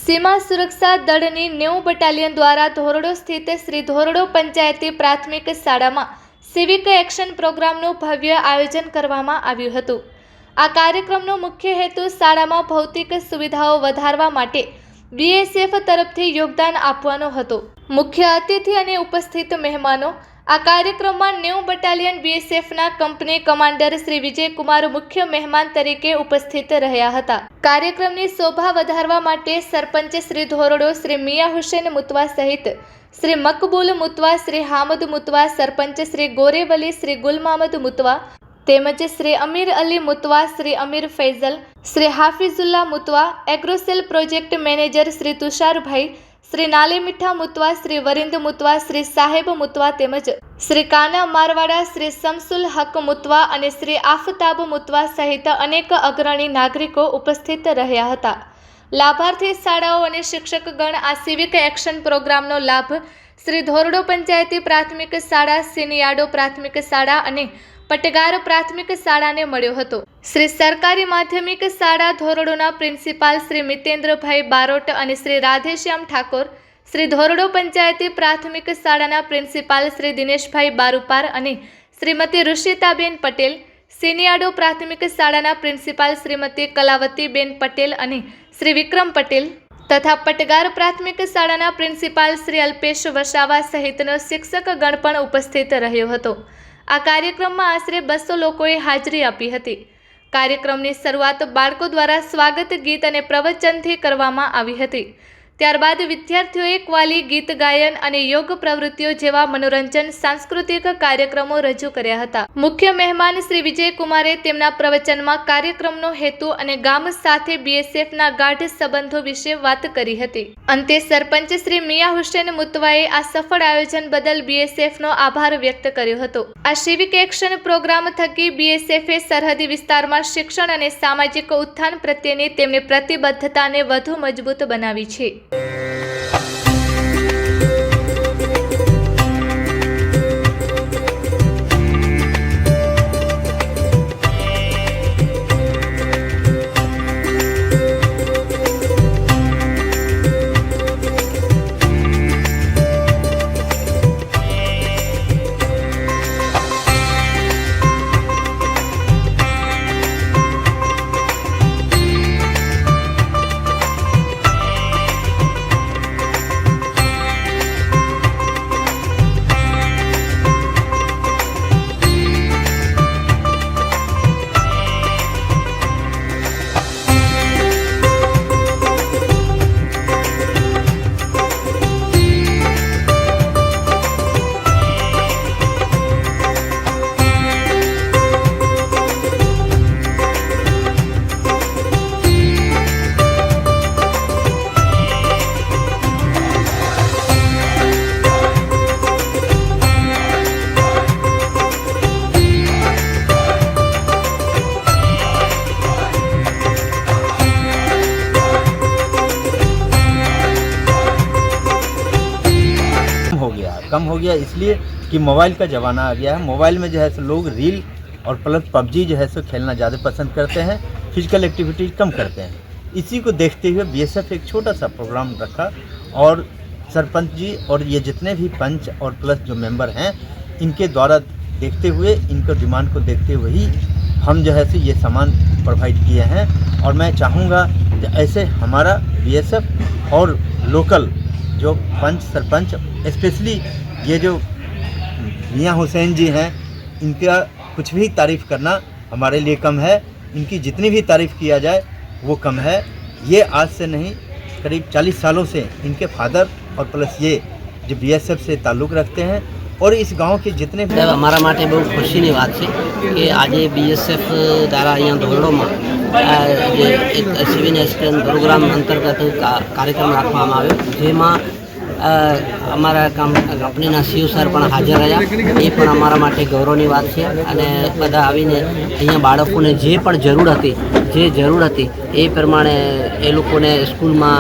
सीमा सुरक्षा दळनी 90 बटालियन द्वारा धोरडो स्थित श्री धोरडो पंचायती प्राथमिक शाळाમાં સિવિક એક્શન પ્રોગ્રામનું ભવ્ય આયોજન કરવામાં આવ્યું હતું। આ કાર્યક્રમનો મુખ્ય હેતુ શાળામાં ભૌતિક સુવિધાઓ વધારવા માટે બીએસએફ તરફથી યોગદાન આપવાનો હતો। મુખ્ય અતિથિ અને ઉપસ્થિત મહેમાનો આ કાર્યક્રમમાં 90 બટાલિયન બીએસએફના કંપની કમાન્ડર શ્રી વિજયકુમાર મુખ્ય મહેમાન તરીકે ઉપસ્થિત રહ્યા હતા। કાર્યક્રમની શોભા વધારવા માટે સરપંચ શ્રી ધોરડો શ્રી મિયા હુસેન મુતવા સહિત श्री मकबूल मुतवा, श्री हामद मुतवा, सरपंच श्री गोरेवली श्री गुलमामद मुतवा तेमज श्री अमीर अली मुतवा, श्री अमीर फैजल, श्री हाफिजुल्ला मुतवा, एग्रोसेल प्रोजेक्ट मैनेजर श्री तुषार भाई, श्री नाले मीठा मुतवा, श्री वरिंद मुतवा, श्री साहेब मुतवा तेमज श्री काना मारवाड़ा, श्री शमसुल हक मुतवा और श्री आफताब मुतवा सहित अनेक अग्रणी नागरिको उपस्थित रह्या हता। लाभार्थी शाळाओं और शिक्षकगण आ सिविक एक्शन प्रोग्रामनो लाभ श्री धोरडो पंचायती प्राथमिक शाळा, सीनियाडो प्राथमिक शाळा और पटगार प्राथमिक शाळा ने मळ्यो हतो। श्री सरकारी माध्यमिक शाळा धोरडोना प्रिंसिपाल श्री मितेन्द्रभाई बारोट और श्री राधेश्याम ठाकोर, श्री धोरडो पंचायती प्राथमिक शाळाना प्रिंसिपाल श्री दिनेशभाई बारूपार और श्रीमती ऋषिताबेन पटेल, सीनियाडो प्राथमिक शाळाना प्रिंसिपाल श्रीमती कलावतीबेन पटेल और श्री विक्रम पटेल तथा पटगार प्राथमिक शाळाना प्रिंसिपाल श्री अल्पेश वसावा सहितनो शिक्षकगण पण उपस्थित रह्यो हतो। आ कार्यक्रममां आश्रे 200 लोकोए हाजरी आपी हती। कार्यक्रमनी शरूआत बाळको द्वारा स्वागत गीत अने प्रवचनथी करवामां आवी हती। त्यारबाद विद्यार्थीओए क्वाली, गीत गायन और योग प्रवृत्तिओ जेवा मनोरंजन सांस्कृतिक कार्यक्रमों रजू कर्या हता। मुख्य मेहमान श्री विजयकुमारे तेमना प्रवचनमां कार्यक्रमनो हेतु और गाम साथे बीएसएफना गाढ़ संबंधों विषे वात करी हती। अंते सरपंच श्री मिया हुसैन मुतवाए आ सफल आयोजन बदल बीएसएफनो आभार व्यक्त कर्यो हतो। आ सिविक एक्शन प्रोग्राम थकी बीएसएफे सरहदी विस्तारमां शिक्षण और सामाजिक उत्थान प्रत्येनी तेमनी प्रतिबद्धताने वधु मजबूत बनावी छे। कम हो गया इसलिए कि मोबाइल का ज़माना आ गया है। मोबाइल में जो है सो लोग रील और प्लस पबजी जो है सो खेलना ज़्यादा पसंद करते हैं, फिजिकल एक्टिविटीज़ कम करते हैं। इसी को देखते हुए बीएसएफ एक छोटा सा प्रोग्राम रखा और सरपंच जी और ये जितने भी पंच और प्लस जो मेंबर हैं इनके द्वारा देखते हुए, इनको डिमांड को देखते हुए ही हम जो है सो ये सामान प्रोवाइड किए हैं। और मैं चाहूँगा कि ऐसे हमारा बीएसएफ और लोकल जो पंच सरपंच, स्पेशली ये जो मियाँ हुसैन जी हैं, इनका कुछ भी तारीफ़ करना हमारे लिए कम है। इनकी जितनी भी तारीफ़ किया जाए वो कम है। ये आज से नहीं, करीब 40 सालों से इनके फादर और प्लस ये जो बीएसएफ से ताल्लुक़ रखते हैं और इस गांव के जितने भी अमरा माटे बहुत खुशीनी बात है कि आज बीएसएफ द्वारा अँ धोरडों एक सिविल एक्शन प्रोग्राम अंतर्गत कार्यक्रम रखवामां आव्यो, जेमां अमरा कंपनीना सीओ सर पण हाजर रह्या। ए पण अमरा माटे गौरवनी बात छे अने बधा आवीने अहींया बाळकोने जे पण जरूर हती ए प्रमाणे ए लोकोने स्कूलमां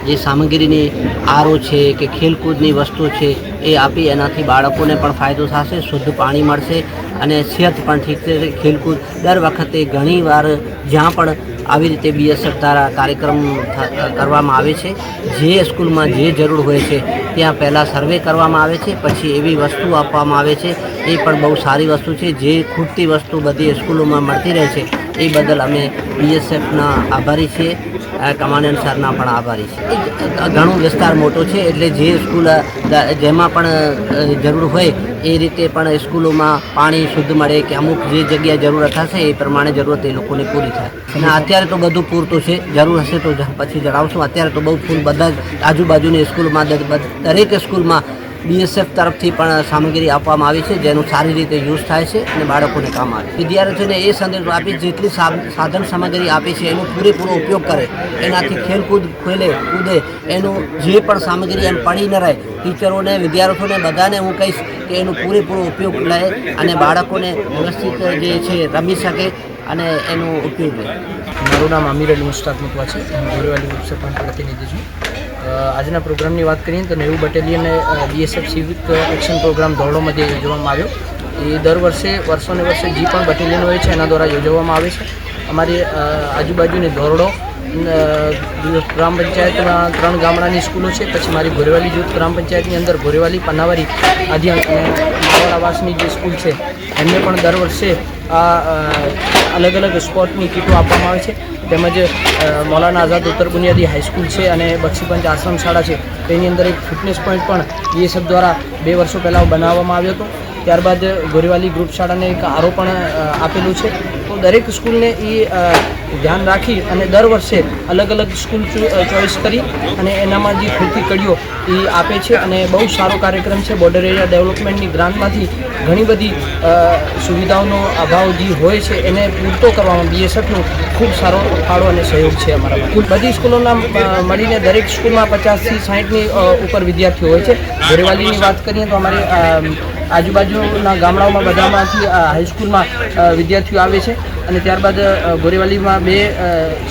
जे सामग्रीनी आरो छे के खेलकूदनी वस्तु छे ए आपी एनाथी बाळकोने पण फायदो थशे, शुद्ध पाणी मळशे અને સેહત પણ ઠીક છે। ખેલકૂદ દર વખતે ઘણીવાર જ્યાં પણ આવી રીતે બીએસએફ દ્વારા કાર્યક્રમ કરવામાં આવે છે। જે સ્કૂલમાં જે જરૂર હોય છે ત્યાં પહેલાં સર્વે કરવામાં આવે છે, પછી એવી વસ્તુ આપવામાં આવે છે। એ પણ બહુ સારી વસ્તુ છે। જે ખૂટતી વસ્તુ બધી સ્કૂલોમાં મળતી રહે છે એ બદલ અમે બીએસએફના આભારી છીએ। કમાન્ડન્ટ સરના પણ આભારી છે। ઘણો વિસ્તાર મોટો છે એટલે જે સ્કૂલ જેમાં પણ જરૂર હોય એ રીતે પણ સ્કૂલોમાં પાણી શુદ્ધ મળે કે અમુક જે જગ્યાએ જરૂરત હશે એ પ્રમાણે જરૂરત એ લોકોને પૂરી થાય। અને અત્યારે તો બધું પૂરતું છે, જરૂર હશે તો પછી જણાવશું। અત્યારે તો બહુ ફૂલ બધા આજુબાજુની સ્કૂલમાં દરેક સ્કૂલમાં બીએસએફ તરફથી પણ સામગ્રી આપવામાં આવી છે જેનું સારી રીતે યુઝ થાય છે અને બાળકોને કામ આવે। વિદ્યાર્થીઓને એ સંદેશ આપી જેટલી સાધન સામગ્રી આપી છે એનો પૂરેપૂરો ઉપયોગ કરે, એનાથી ખેલકૂદ કૂદે, એનું જે પણ સામગ્રી એમ પડી ન રહે। ટીચરોને, વિદ્યાર્થીઓને બધાને હું કહીશ કે એનો પૂરેપૂરો ઉપયોગ લે અને બાળકોને વ્યવસ્થિત જે છે રમી શકે અને એનો ઉપયોગ લે। મારું નામ આમિર અલી મુશ્તાક મુકવા છે। હું ગોરેવાલી ગ્રુપ સરપંચ પ્રતિનિધિ છું। આજના પ્રોગ્રામની વાત કરીએ તો 90 battalion BSF civic action programme Dhordo મધ્યે યોજવામાં આવ્યો। એ દર વર્ષે વર્ષોને વર્ષે જે પણ બટાલિયન હોય છે એના દ્વારા યોજવામાં આવે છે। અમારી આજુબાજુની ધોરડો ગ્રામ પંચાયતમાં 3 ગામડાની સ્કૂલો છે, પછી મારી ગોરેવાલી જૂથ ગ્રામ પંચાયતની અંદર ગોરેવાલી, પાનાવારી, આદિયાણ અને માવળ આવાસની જે સ્કૂલ છે એમને પણ દર વર્ષે અલગ અલગ સ્પોર્ટની કીટો આપવામાં આવે છે। તેમજ મૌલાના આઝાદ ઉત્તર બુનિયાદી હાઈસ્કૂલ છે અને બક્ષીપંચ આશ્રમ શાળા છે તેની અંદર એક ફિટનેસ પોઈન્ટ પણ બીએસએફ દ્વારા 2 વર્ષો પહેલાં બનાવવામાં આવ્યો હતો। ત્યારબાદ ગોરેવાલી ગ્રુપ શાળાને એક આરો પણ આપેલું છે। તો દરેક સ્કૂલને એ ધ્યાન રાખી અને દર વર્ષે અલગ અલગ સ્કૂલ ચોઈસ કરી અને એનામાં જે ખૂટતી કડીઓ એ આપે છે અને બહુ સારો કાર્યક્રમ છે। બોર્ડર એરિયા ડેવલપમેન્ટની ગ્રાન્ટમાંથી ઘણી બધી સુવિધાઓનો અભાવ જે હોય છે એને પૂરતો કરવામાં બીએસએફનો ખૂબ સારો ફાળો અને સહયોગ છે અમારા। બધી સ્કૂલોના મળીને દરેક સ્કૂલમાં 50 થી 60ની ઉપર વિદ્યાર્થીઓ હોય છે। ગોરેવાલીની વાત કરીએ તો અમારે આજુબાજુના ગામડાઓમાં બધામાંથી હાઈસ્કૂલમાં વિદ્યાર્થીઓ આવે છે અને ત્યારબાદ ગોરેવાલીમાં 2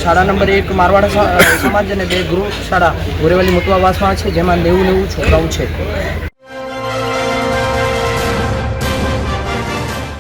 શાળા નંબર 1 મારવાડા સમાજ અને 2 ગૃહ શાળા ગોરેવાલી મુતવાવાસમાં છે જેમાં 90 છોકરાઓ છે।